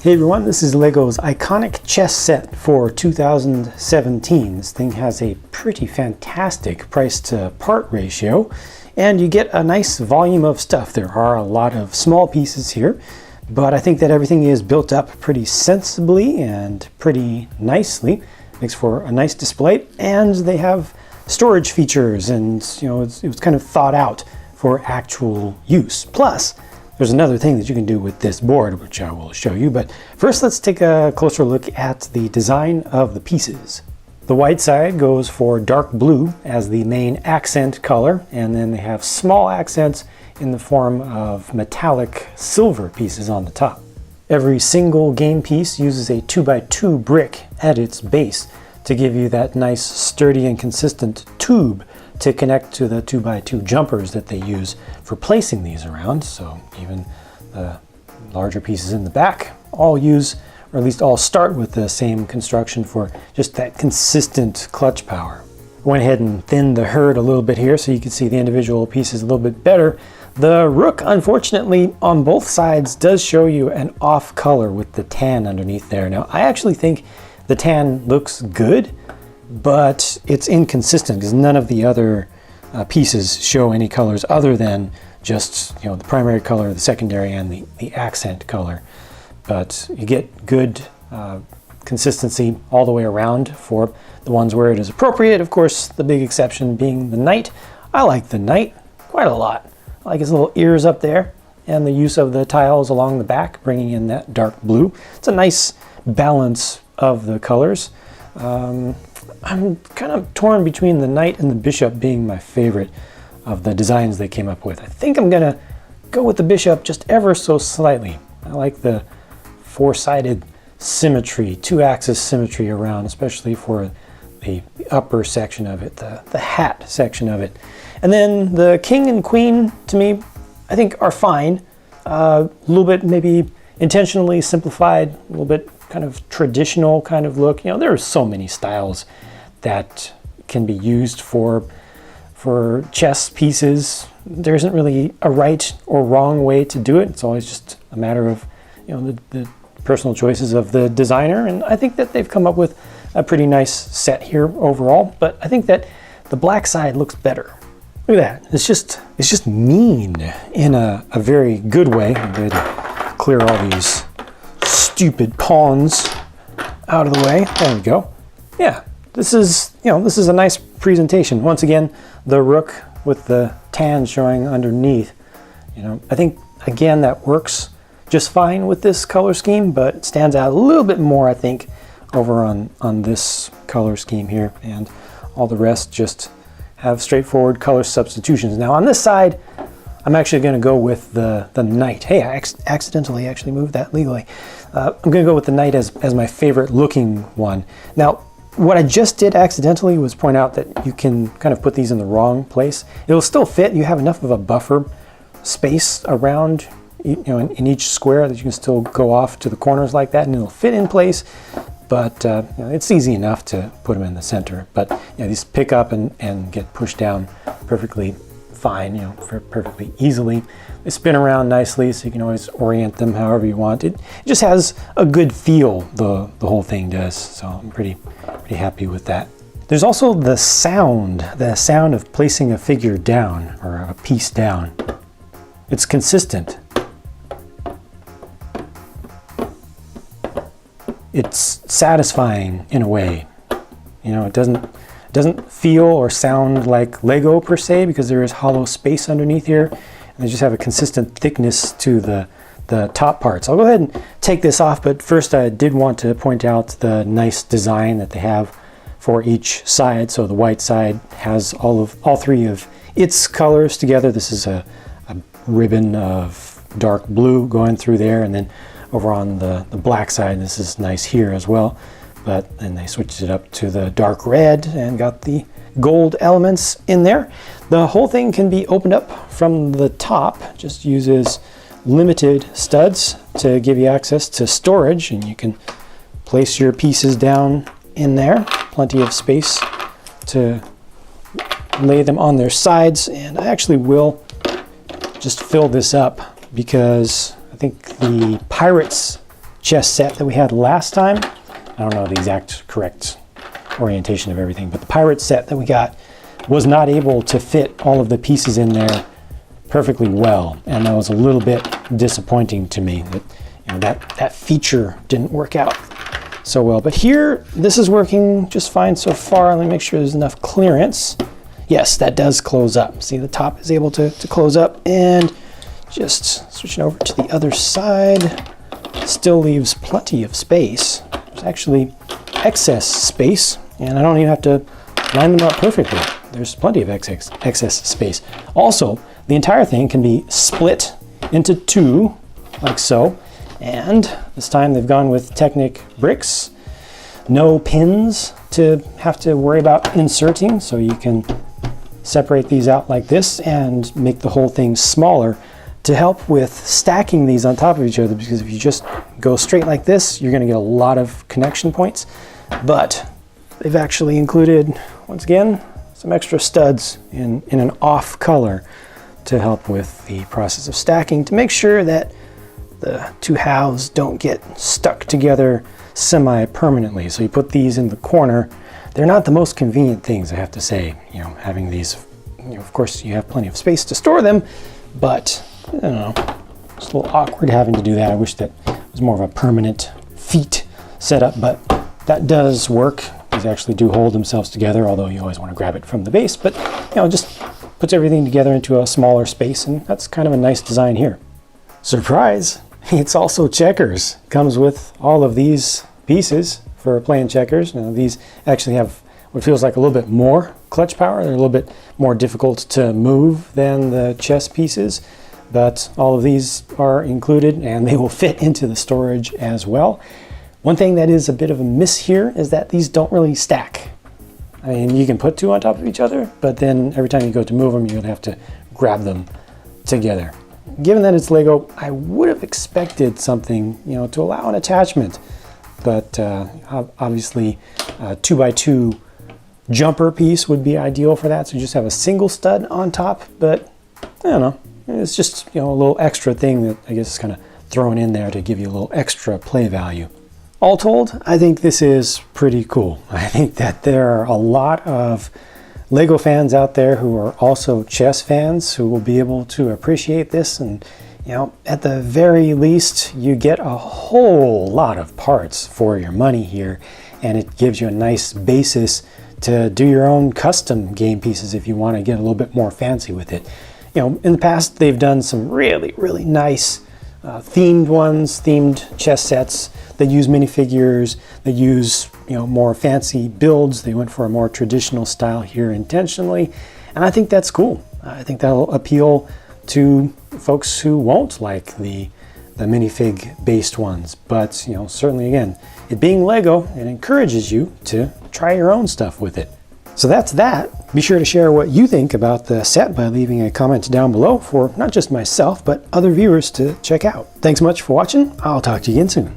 Hey everyone, this is LEGO's iconic chess set for 2017. This thing has a pretty fantastic price to part ratio, and you get a nice volume of stuff. There are a lot of small pieces here, but I think that everything is built up pretty sensibly and pretty nicely. Makes for a nice display, and they have storage features, and it was kind of thought out for actual use. Plus, there's another thing that you can do with this board, which I will show you, but first let's take a closer look at the design of the pieces. The white side goes for dark blue as the main accent color, and then they have small accents in the form of metallic silver pieces on the top. Every single game piece uses a 2x2 brick at its base to give you that nice sturdy and consistent tube to connect to the 2x2 jumpers that they use for placing these around. So even the larger pieces in the back all use, or at least all start with the same construction for just that consistent clutch power. I went ahead and thinned the herd a little bit here so you can see the individual pieces a little bit better. The rook, unfortunately, on both sides does show you an off color with the tan underneath there. Now, I actually think the tan looks good, but it's inconsistent because none of the other pieces show any colors other than just the primary color, the secondary, and the accent color. But you get good consistency all the way around for the ones where it is appropriate. Of course, the big exception being the knight. I like the knight quite a lot. I like his little ears up there and the use of the tiles along the back, bringing in that dark blue. It's a nice balance of the colors. I'm kind of torn between the knight and the bishop being my favorite of the designs they came up with. I think I'm gonna go with the bishop just ever so slightly. I like the four-sided symmetry, two-axis symmetry around, especially for the upper section of it, the hat section of it. And then the king and queen, to me, I think are fine. A little bit maybe intentionally simplified, a little bit kind of traditional kind of look. There are so many styles that can be used for chess pieces. There isn't really a right or wrong way to do it. It's always just a matter of the personal choices of the designer, and I think that they've come up with a pretty nice set here overall. But I think that the black side looks better. Look at that. It's just mean in a very good way. I'm going to clear all these stupid pawns out of the way. There we go. Yeah, this is a nice presentation. Once again, the rook with the tan showing underneath. I think again that works just fine with this color scheme, but it stands out a little bit more, I think, over on this color scheme here, and all the rest just have straightforward color substitutions. Now on this side, I'm actually going to go with the knight. Hey, I accidentally actually moved that legally. I'm going to go with the knight as my favorite looking one. Now, what I just did accidentally was point out that you can kind of put these in the wrong place. It'll still fit. You have enough of a buffer space around in each square that you can still go off to the corners like that, and it'll fit in place. But it's easy enough to put them in the center. But these pick up and get pushed down perfectly fine, perfectly easily. They spin around nicely, so you can always orient them however you want. It just has a good feel, the whole thing does. So I'm pretty happy with that. There's also the sound of placing a figure down or a piece down. It's consistent. It's satisfying in a way. It doesn't feel or sound like Lego per se, because there is hollow space underneath here, and they just have a consistent thickness to the top parts. I'll go ahead and take this off, but first I did want to point out the nice design that they have for each side. So the white side has all three of its colors together. This is a ribbon of dark blue going through there, and then over on the black side, this is nice here as well. But then they switched it up to the dark red and got the gold elements in there. The whole thing can be opened up from the top. Just uses limited studs to give you access to storage, and you can place your pieces down in there. Plenty of space to lay them on their sides, and I actually will just fill this up because I think the pirates chess set that we had last time. I don't know the exact correct orientation of everything, but the pirate set that we got was not able to fit all of the pieces in there perfectly well, and that was a little bit disappointing to me that, you know, that feature didn't work out so well. But here, this is working just fine so far. Let me make sure there's enough clearance. Yes, that does close up. See, the top is able to close up, and just switching over to the other side, still leaves plenty of space. There's actually excess space, and I don't even have to line them up perfectly. There's plenty of excess space. Also, the entire thing can be split into two, like so, and this time they've gone with Technic bricks. No pins to have to worry about inserting, so you can separate these out like this and make the whole thing smaller to help with stacking these on top of each other, because if you just go straight like this, you're going to get a lot of connection points. But they've actually included, once again, some extra studs in an off color to help with the process of stacking, to make sure that the two halves don't get stuck together semi-permanently. So you put these in the corner. They're not the most convenient things, I have to say. You know, having these, you know, of course you have plenty of space to store them, but I don't know, it's a little awkward having to do that. I wish that it was more of a permanent feet setup, but that does work. These actually do hold themselves together, although you always want to grab it from the base, but you know, just puts everything together into a smaller space, and that's kind of a nice design here. Surprise! It's also checkers. Comes with all of these pieces for playing checkers. Now these actually have what feels like a little bit more clutch power. They're a little bit more difficult to move than the chess pieces, but all of these are included and they will fit into the storage as well. One thing that is a bit of a miss here is that these don't really stack. I mean, you can put two on top of each other, but then every time you go to move them, you'll have to grab them together. Given that it's Lego, I would have expected something, you know, to allow an attachment, but obviously a 2x2 jumper piece would be ideal for that. So you just have a single stud on top, but I don't know. It's just, you know, a little extra thing that I guess is kind of thrown in there to give you a little extra play value. All told, I think this is pretty cool. I think that there are a lot of Lego fans out there who are also chess fans who will be able to appreciate this, and you know, at the very least, you get a whole lot of parts for your money here, and it gives you a nice basis to do your own custom game pieces if you want to get a little bit more fancy with it. You know, in the past, they've done some really, really nice themed ones, themed chess sets that use minifigures, that use, you know, more fancy builds. They went for a more traditional style here intentionally, and I think that's cool. I think that'll appeal to folks who won't like the minifig based ones, but you know, certainly again, it being Lego, it encourages you to try your own stuff with it. So that's that. Be sure to share what you think about the set by leaving a comment down below for not just myself, but other viewers to check out. Thanks much for watching. I'll talk to you again soon.